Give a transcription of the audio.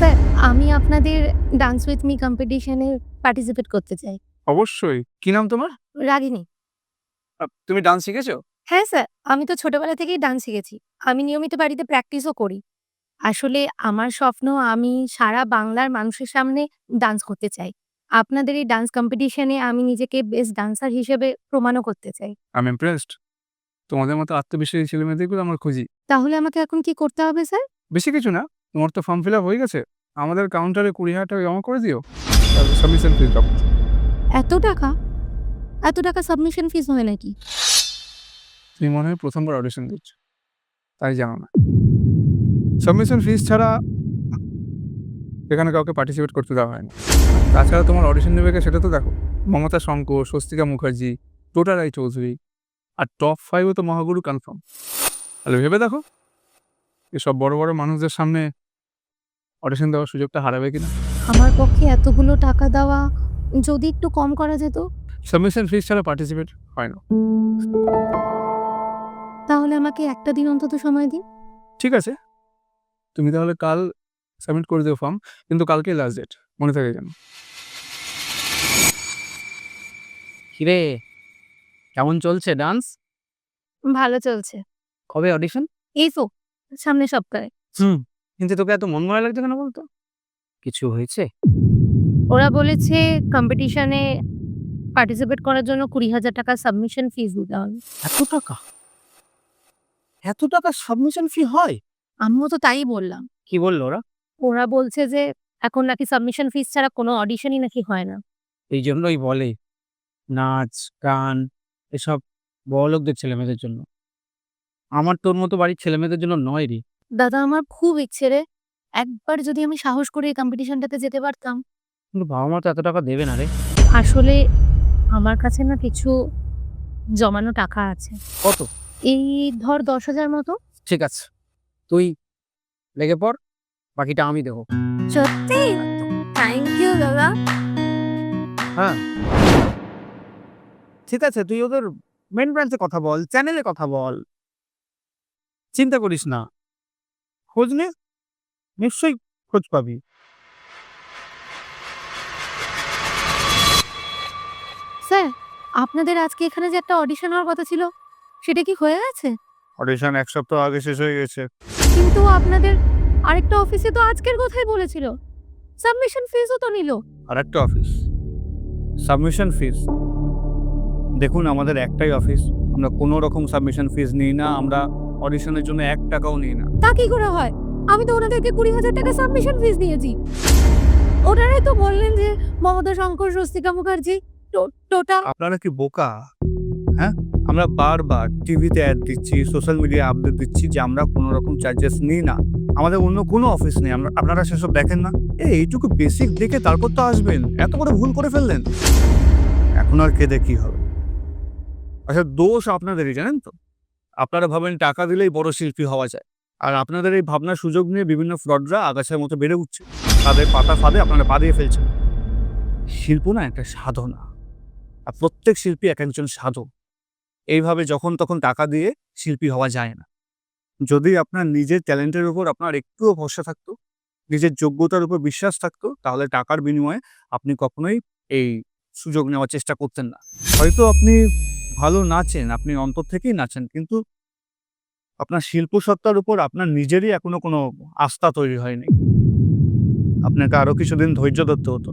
Sir, আমি আপনাদের dance with me কম্পিটিশনে পার্টিসিপেট করতে চাই। অবশ্যই। কি নাম তোমার? রাগিনী। তুমি ডান্স শিখেছো? হ্যাঁ স্যার, আমি তো ছোটবেলা থেকেই ডান্স শিখেছি। আমি নিয়মিত বাড়িতে প্র্যাকটিসও করি। আসলে আমার স্বপ্ন আমি সারা বাংলার মানুষের সামনে ডান্স করতে চাই। আপনাদের এই ডান্স কম্পিটিশনে আমি নিজেকে বেস্ট ডান্সার হিসেবে প্রমাণও করতে চাই। I am impressed. তোমাদের মতো আত্মবিশ্বাসী ছেলেমেয়েদেরগুলো আমার খুঁজি। তাহলে আমাকে এখন কি করতে হবে স্যার? বেশি কিছু না। তোমার তো ফর্ম ফিল আপ হয়ে গেছে। আমাদের কাউন্টারে 20,000 টাকা জমা করে দিও। তারপর সাবমিশন ফিস দাও। এত টাকা? এত টাকা সাবমিশন ফিস হয় নাকি? তুমি মনে হয় প্রথমবার অডিশন দিচ্ছ, তাই জানো না। সাবমিশন ফিস ছাড়া এখানে কাউকে পার্টিসিপেট করতে দেওয়া হয় না। তাছাড়া তোমার অডিশন নেবে কে সেটা তো দেখো। মমতা শঙ্কর, স্বস্তিকা মুখার্জি, টোটা রায়চৌধুরী আর টপ 5 ও তো মহাগুরু কনফার্ম। তাহলে ভেবে দেখো এসব বড় বড় মানুষদের সামনে অডিশন দেওয়ার সুযোগটা হারাবে কিনা। আমার পক্ষে এতগুলো টাকা দেওয়া যদি একটু কম করা যেত? সাবমিশন ফিস ছাড়া পার্টিসিপেট হয় না। তাহলে আমাকে একটা দিন অন্তত সময় দিন। ঠিক আছে, তুমি তাহলে কাল সাবমিট করে দিও ফর্ম, কিন্তু কালকেই লাস্ট ডেট, মনে থাকে যেন। কিরে, কেমন চলছে ডান্স? ভালো চলছে। কবে অডিশন? এই তো সামনের সপ্তাহে। কিন্তু তোকে এত মন মরা লাগছে কেন বলতো? কিছু হয়েছে? ওরা বলেছে কম্পিটিশনে পার্টিসিপেট করার জন্য 20,000 টাকা সাবমিশন ফিস দিতে হবে। এত টাকা? এত টাকা সাবমিশন ফি হয়? আমিও তো তাই বললাম। কি বললো ওরা? ওরা বলছে যে এখন নাকি সাবমিশন ফিস ছাড়া কোনো অডিশনই নাকি হয় না। এই জন্যই বলে নাচ, গান এসব বড়লোকদের ছেলেমেয়েদের জন্য। আমার তোর মতো বাড়ির ছেলেমেয়েদের জন্য নয় রে। দাদা আমার খুব ইচ্ছে রে, একবার যদি আমি সাহস করে এই কম্পিটিশনটাতে যেতে পারতাম। কিন্তু বাবা মা তো এত টাকা দেবে না রে। আসলে আমার কাছে না কিছু জমানো টাকা আছে। কত? এই ধর 10,000 মতো। ঠিক আছে, তুই লেগে পড়, বাকিটা আমি দেবো। সত্যি? থ্যাংক ইউ দাদা। হ্যাঁ, ঠিক আছে, তুই ওদের মেন ব্রাঞ্চে কথা বল, চ্যানেলে কথা বল, চিন্তা করিস না। খোঁজ নে, নিশ্চয়ই খোঁজ পাবি। স্যার, আপনাদের আজকে এখানে যে একটা অডিশন হওয়ার কথা ছিল, সেটা কি হয়ে গেছে? অডিশন 1 সপ্তাহ আগে শেষ হয়ে গেছে। কিন্তু আপনাদের আরেকটা অফিসে তো আজকের কথাই বলেছিল। সাবমিশন ফিসও তো নিল। আর একটা অফিস সাবমিশন ফিস, দেখুন আমাদের একটাই অফিস, আমরা কোনো রকম সাবমিশন ফিস নিই না, আমরা অডিশনের জন্য 1 টাকাও নিই না। তা কি করে হয়? আমি তো ওনাদেরকে 20,000 টাকা সাবমিশন ফিস দিয়েছি। ওনারাই তো বললেন যে মমতা শঙ্কর, স্বস্তিকা মুখার্জি, টোটা। আপনারা কি বোকা? হ্যাঁ, আমরা বারবার টিভিতে অ্যাড দিচ্ছি, সোশ্যাল মিডিয়ায় আপডেট দিচ্ছি যে আমরা কোনো রকম চার্জেস নিই না, আমাদের অন্য কোনো অফিস নেই। আপনারা সেসব দেখেন না? এইটুকু বেসিক দেখে তারপর তো আসবেন। এত বড় ভুল করে ফেললেন, এখন আর কেঁদে কি হবে? আচ্ছা, দোষ আপনাদেরই, জানেন তো। আপনারা ভাবেন টাকা দিলেই বড় শিল্পী হওয়া যায়, আর আপনাদের এই ভাবনার সুযোগ নিয়ে বিভিন্ন ফ্রডরা আগাছার মতো বেড়ে উঠছে। তাদের পাতা ফাঁদে আপনারা পা দিয়ে ফেলছেন। শিল্প না একটা সাধনা, আর প্রত্যেক শিল্পী এক একজন সাধক। এইভাবে যখন তখন টাকা দিয়ে শিল্পী হওয়া যায় না। যদি আপনার নিজের ট্যালেন্টের উপর আপনার একটুও ভরসা থাকতো, নিজের যোগ্যতার উপর বিশ্বাস থাকতো, তাহলে টাকার বিনিময়ে আপনি কখনোই এই সুযোগ নেওয়ার চেষ্টা করতেন না। হয়তো আপনি ভালো নাচেন, আপনি অন্তর থেকেই নাচেন, কিন্তু আপনার শিল্পসত্তার উপর আপনার নিজেরই এখনো কোনো আস্থা তৈরি হয়নি। আপনাকে আরো কিছুদিন ধৈর্য ধরতে হতো।